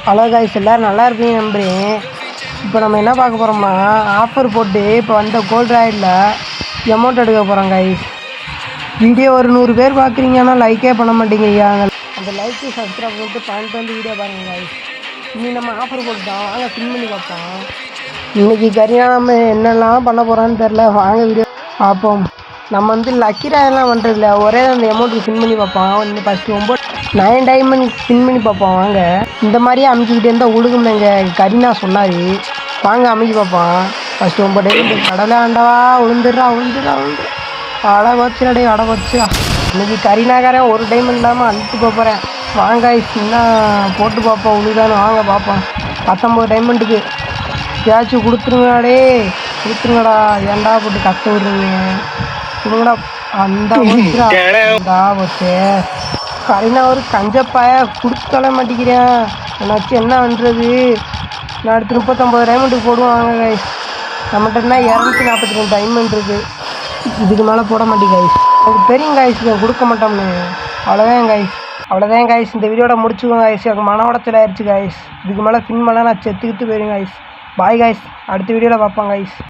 Hello guys, எல்லோரும் நல்லா இருப்பீங்க நம்புறேன். இப்போ நம்ம என்ன பார்க்க போகிறோம்னா, ஆஃபர் போட்டு இப்போ வந்த கோல்ட் ராய்டில் அமௌண்ட் எடுக்க போகிறோம் காய்ஸ். வீடியோ ஒரு 100 பேர் பார்க்குறீங்கன்னா லைக்கே பண்ண மாட்டேங்கிறீங்க. அந்த லைக்கு சப்ஸ்கிரைப் பண்ணிட்டு பாயிண்ட் வந்து வீடியோ பாருங்கள் காய்ஸ். இன்னைக்கு நம்ம ஆஃபர் போட்டுட்டோம், வாங்க பின் பண்ணி பார்ப்போம். இன்றைக்கி கரியா நம்ம என்னெல்லாம் பண்ண போகிறோன்னு தெரில, வாங்க வீடியோ பார்ப்போம். நம்ம வந்து லக்கி ராயெல்லாம் பண்ணுறதில்ல, ஒரே அந்த அமௌண்ட்டுக்கு பின் பண்ணி பார்ப்போம். இன்னும் ஃபஸ்ட்டு 9 டைமண்ட் பின் பண்ணி பார்ப்போம். வாங்க இந்த மாதிரியே அமைக்கிக்கிட்டே இருந்தால் உழுகும்னு எங்கள் கரீனா சொன்னார். வாங்க அமைக்கி பார்ப்போம். ஃபஸ்ட்டு 9 டைமண்ட் கடலை ஆண்டவா விழுந்துடுறா. அடை வச்சுடா அடை வச்சுடா. இன்றைக்கி கரீனாக்காரன் ஒரு டைமண்ட் இல்லாமல் அழுத்து போகிறேன். வாங்க இன்னும் போட்டு பார்ப்போம் உழுதானு. வாங்க பார்ப்போம். 19 டைமண்டுக்கு ஏதாச்சும் கொடுத்துருங்கடா. ஏன்டா போட்டு கத்த விடுறீங்க, கொடுங்கடா. அந்த வச்சு கரீனா ஒரு கஞ்சப்பாய கொடுத்தல மாட்டேங்கிறேன். என்னாச்சு என்ன பண்ணுறது? நான் அடுத்து 39 டைமண்டுக்கு போடுவாங்க கைஸ். நம்மகிட்ட 242 டைமண்ட் இருக்குது. இதுக்கு மேலே போட மாட்டேங்க கைஸ். எனக்கு தெரியும் கைஸ், கொடுக்க மாட்டோம்னு. அவ்வளோதான் கைஸ். இந்த வீடியோட முடிச்சுக்கோங்க கைஸ். எனக்கு மன உடச்சல் ஆயிடுச்சு கைஸ். இதுக்கு மேலே பின் மேலே நான் செத்துக்கிட்டு போயிருங்க கைஸ். பாய் கைஸ், அடுத்த வீடியோவில் பார்ப்போம் கைஸ்.